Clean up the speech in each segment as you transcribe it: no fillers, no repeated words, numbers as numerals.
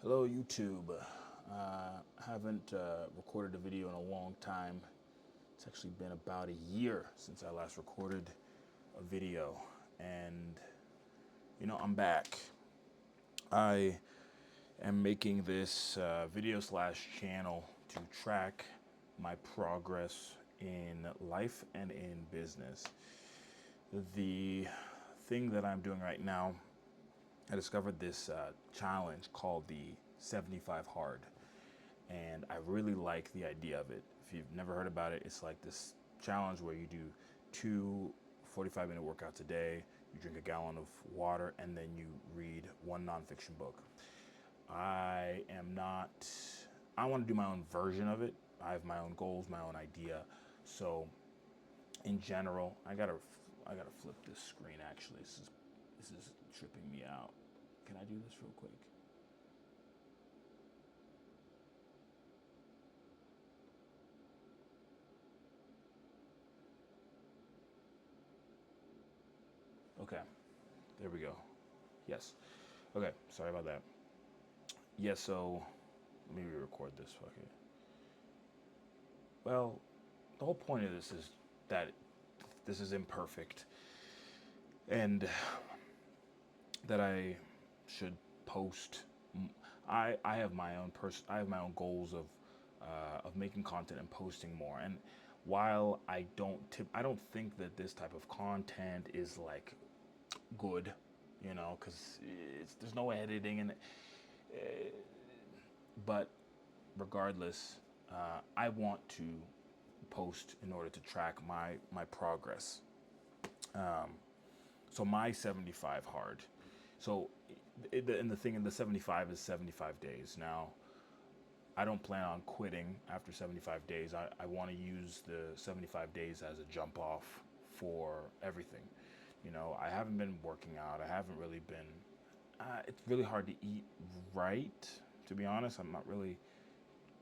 Hello YouTube. Haven't recorded a video in a long time. It's actually been about a year since I last recorded a video, and I'm back. I am making this video slash channel to track my progress in life and in business. The thing that I'm doing right now, I discovered this challenge called the 75 Hard, and I really like the idea of it. If you've never heard about it, it's like this challenge where you do two 45-minute workouts a day, you drink a gallon of water, and then you read one nonfiction book. I am not, I want to do my own version of it. I have my own goals, my own idea. So in general, I gotta flip this screen actually. This is tripping me out. Can I do this real quick? Okay, there we go. Yes. Okay, sorry about that. Yeah, so let me re-record this. Fuck it. Well, the whole point of this is that this is imperfect, and that I should post. I have my own I have my own goals of making content and posting more. And while I don't think that this type of content is like good, because there's no editing and but regardless, I want to post in order to track my progress. So my 75 hard. So and the thing in the 75 is 75 days. Now, I don't plan on quitting after 75 days. I want to use the 75 days as a jump off for everything. I haven't been working out. I haven't really been. It's really hard to eat right, to be honest. I'm not really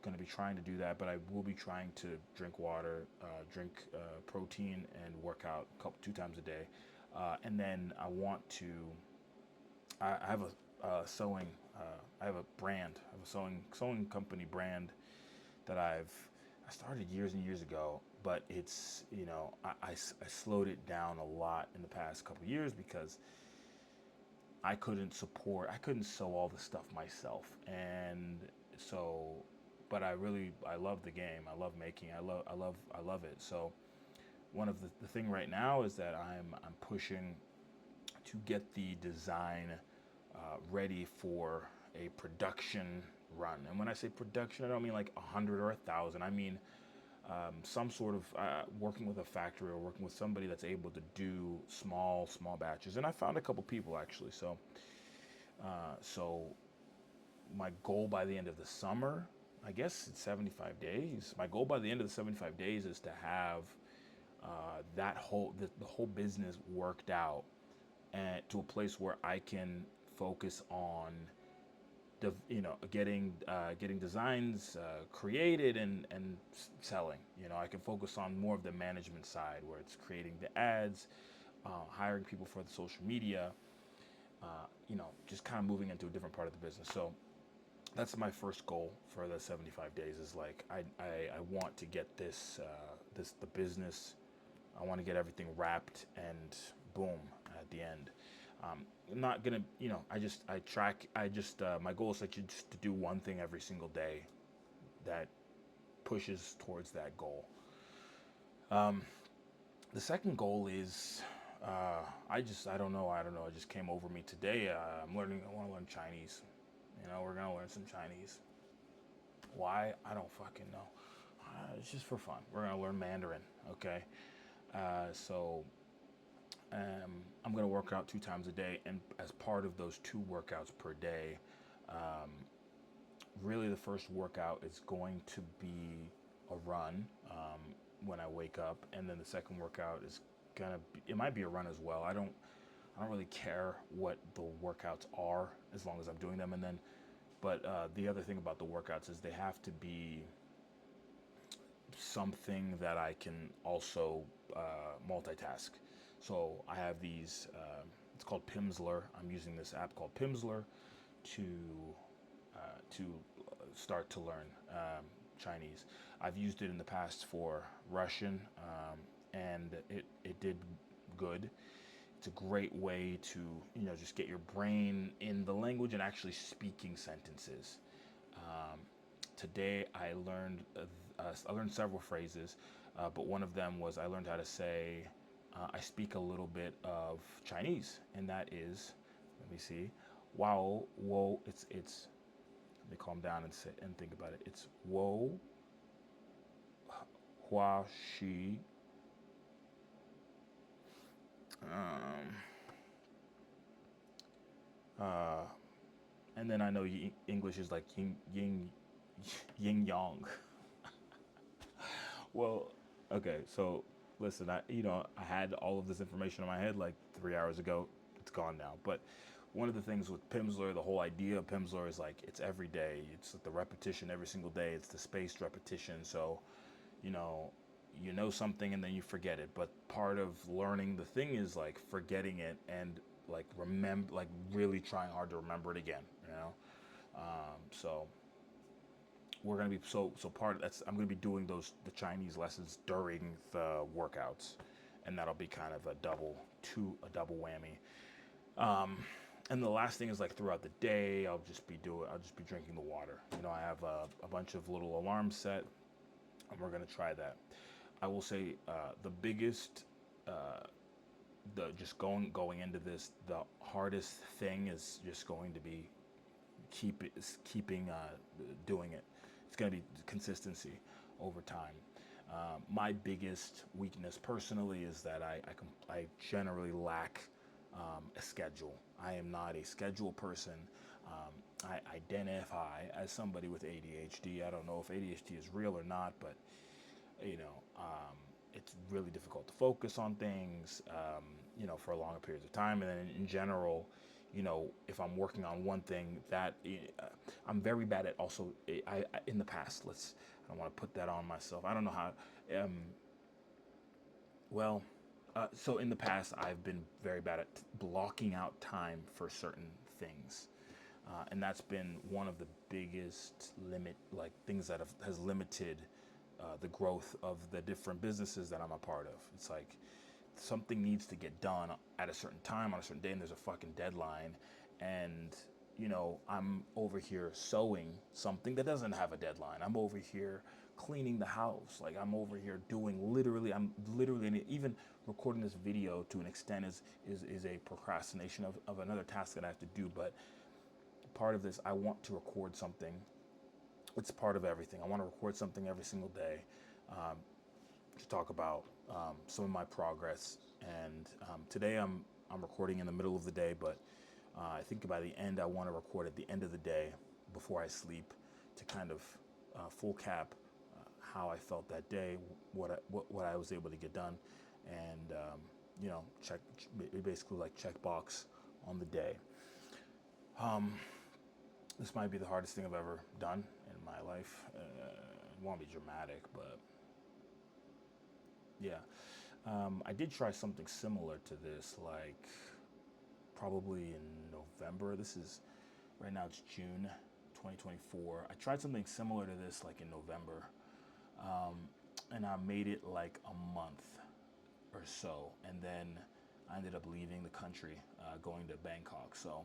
going to be trying to do that, but I will be trying to drink water, drink protein, and work out two times a day. And then I want to. I have a sewing. I have a brand. I have a sewing company brand that I started years and years ago, but it's I slowed it down a lot in the past couple of years because I couldn't sew all the stuff myself, and so but I love the game. I love making. I love it. So one of the thing right now is that I'm pushing to get the design ready for a production run. And when I say production, I don't mean like 100 or 1,000. I mean some sort of working with a factory or working with somebody that's able to do small batches. And I found a couple people actually. So my goal by the end of the summer, I guess it's 75 days. My goal by the end of the 75 days is to have the whole business worked out and to a place where I can focus on getting designs created and selling. I can focus on more of the management side where it's creating the ads, hiring people for the social media, just kind of moving into a different part of the business. So that's my first goal for the 75 days is like I want to get the business. I want to get everything wrapped and boom at the end. I'm not gonna, my goal is like just to do one thing every single day that pushes towards that goal. The second goal is, I don't know, it just came over me today. I want to learn Chinese. We're gonna learn some Chinese. Why? I don't fucking know. It's just for fun. We're gonna learn Mandarin, okay? So I'm going to work out two times a day, and as part of those two workouts per day, really the first workout is going to be a run when I wake up, and then the second workout is it might be a run as well. I don't really care what the workouts are as long as I'm doing them, and then but the other thing about the workouts is they have to be something that I can also multitask. So I have these. It's called pimsleur. I'm using this app called pimsleur to to start to learn Chinese. I've used it in the past for Russian, and it did good. It's a great way to, just get your brain in the language and actually speaking sentences. Um, Today I learned several phrases, but one of them was I learned how to say I speak a little bit of Chinese, and that is, let me see, wow, whoa. It's let me calm down and say and think about it. It's wo hua shi. Um, uh, and then I know English is like yin yang. Well, okay, so listen, I had all of this information in my head like 3 hours ago. It's gone now. But one of the things with pimsleur, the whole idea of pimsleur is like it's every day. It's like the repetition every single day. It's the spaced repetition. So, you know, you know something and then you forget it. But part of learning the thing is like forgetting it and like remember, like really trying hard to remember it again. So we're gonna be so part of that's I'm gonna be doing the Chinese lessons during the workouts, and that'll be kind of a double whammy. Um, and the last thing is like throughout the day, I'll just be drinking the water. I have a bunch of little alarms set, and we're gonna try that. I will say the biggest the just going into this, the hardest thing is just going to be keeping doing it. It's going to be consistency over time. My biggest weakness personally is that I generally lack a schedule. I am not a schedule person. I identify as somebody with ADHD. I don't know if ADHD is real or not, but you know, um, it's really difficult to focus on things, for longer periods of time. And then in general, if I'm working on one thing, I'm very bad at also. In the past, I don't want to put that on myself. I don't know how. Um, well, so in the past, I've been very bad at blocking out time for certain things. And that's been one of the biggest like things that has limited the growth of the different businesses that I'm a part of. It's like something needs to get done at a certain time on a certain day, and there's a fucking deadline. And I'm over here sewing something that doesn't have a deadline. I'm over here cleaning the house. Like I'm literally, and even recording this video to an extent is a procrastination of another task that I have to do. But part of this, I want to record something. It's part of everything. I want to record something every single day um, to talk about some of my progress. And today I'm recording in the middle of the day, but I think by the end I want to record at the end of the day before I sleep to kind of full cap how I felt that day, what I was able to get done, and check basically like check box on the day. Um, this might be the hardest thing I've ever done in my life. I won't be dramatic, but yeah. I did try something similar to this, like probably in November. This is right now, it's June 2024. I tried something similar to this like in November, um, and I made it like a month or so, and then I ended up leaving the country, going to Bangkok. So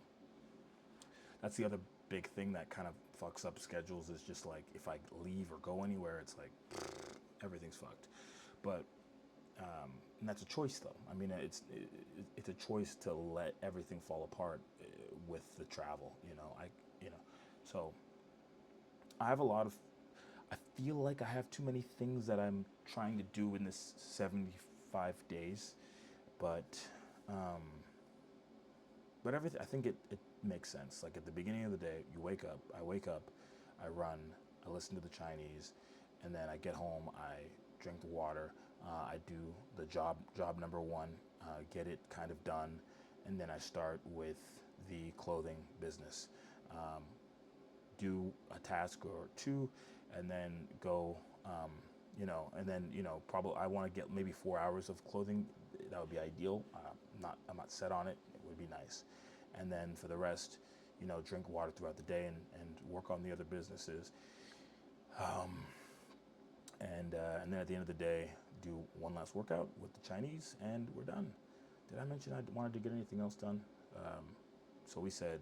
that's the other big thing that kind of fucks up schedules is just like if I leave or go anywhere, it's like everything's fucked. But and that's a choice, though. I mean, it's a choice to let everything fall apart with the travel. You know. So I have a lot of. I feel like I have too many things that I'm trying to do in this 75 days, but um, everything. I think it makes sense. Like at the beginning of the day, I wake up, I run, I listen to the Chinese, and then I get home, I drink the water, I do the job number one, get it kind of done, and then I start with the clothing business. Um, do a task or two, and then go, and then probably I want to get maybe 4 hours of clothing. That would be ideal. I'm not set on it. It would be nice, and then for the rest, drink water throughout the day and work on the other businesses. And then at the end of the day, do one last workout with the Chinese, and we're done. Did I mention I wanted to get anything else done? So we said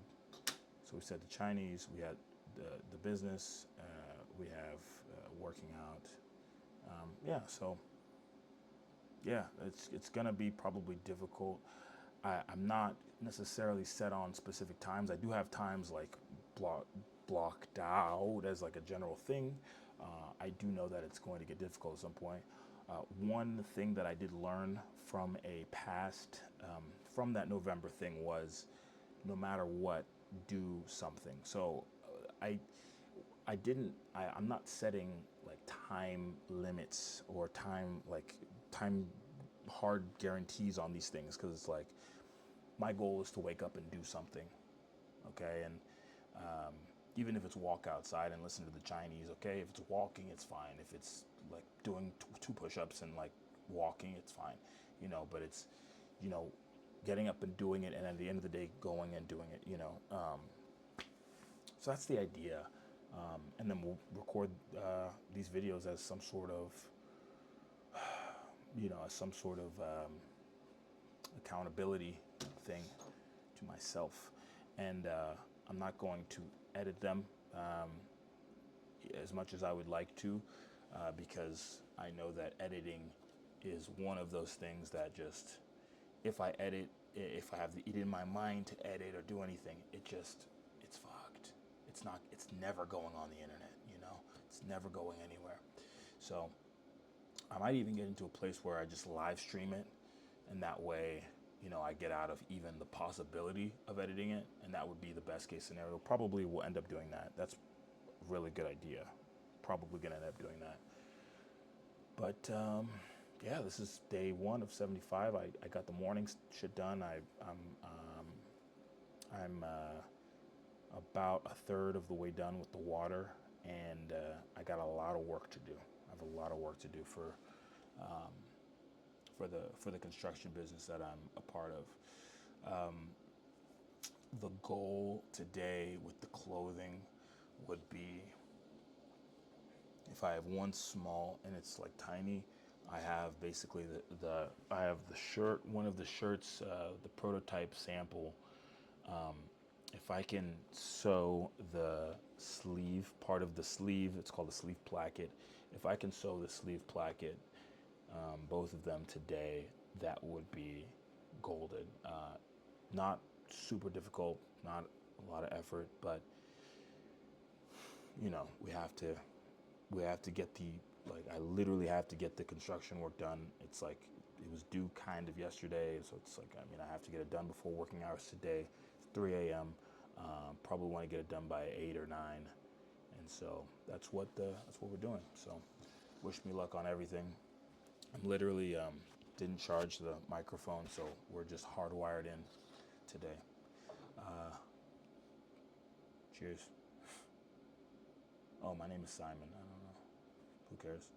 the Chinese, we had the business, we have working out. It's gonna be probably difficult. I'm not necessarily set on specific times. I do have times like blocked out as like a general thing. I do know that it's going to get difficult at some point. One thing that I did learn from a past, from that November thing was, no matter what, do something. So I'm not setting like time limits or time hard guarantees on these things, because it's like, my goal is to wake up and do something, okay? And even if it's walk outside and listen to the Chinese, okay? If it's walking, it's fine. If it's like doing two push-ups and like walking, it's fine, but it's, getting up and doing it, and at the end of the day, going and doing it, So that's the idea. And then we'll record these videos as some sort of, accountability thing to myself. And I'm not going to edit them as much as I would like to, because I know that editing is one of those things that just, if I edit, if I have it in my mind to edit or do anything, it's fucked. It's never going on the internet, it's never going anywhere. So I might even get into a place where I just live stream it, and that way, I get out of even the possibility of editing it, and that would be the best case scenario. Probably will end up doing that. That's a really good idea. Probably gonna end up doing that. But this is day 1 of 75. I got the morning shit done. I'm about a third of the way done with the water, and I got a lot of work to do. I have a lot of work to do for the construction business that I'm a part of. The goal today with the clothing would be, if I have one small and it's like tiny, I have basically I have the shirt, one of the shirts, the prototype sample. If I can sew the sleeve, part of the sleeve, it's called the sleeve placket. If I can sew the sleeve placket, both of them today, that would be golden. Not super difficult, not a lot of effort, but we have to get I literally have to get the construction work done. It's like, it was due kind of yesterday, so it's like, I have to get it done before working hours today. It's 3 a.m. Probably want to get it done by 8 or 9, and so that's what we're doing. So wish me luck on everything. I'm literally didn't charge the microphone, so we're just hardwired in today. Cheers. Oh, my name is Simon. I don't know. Who cares?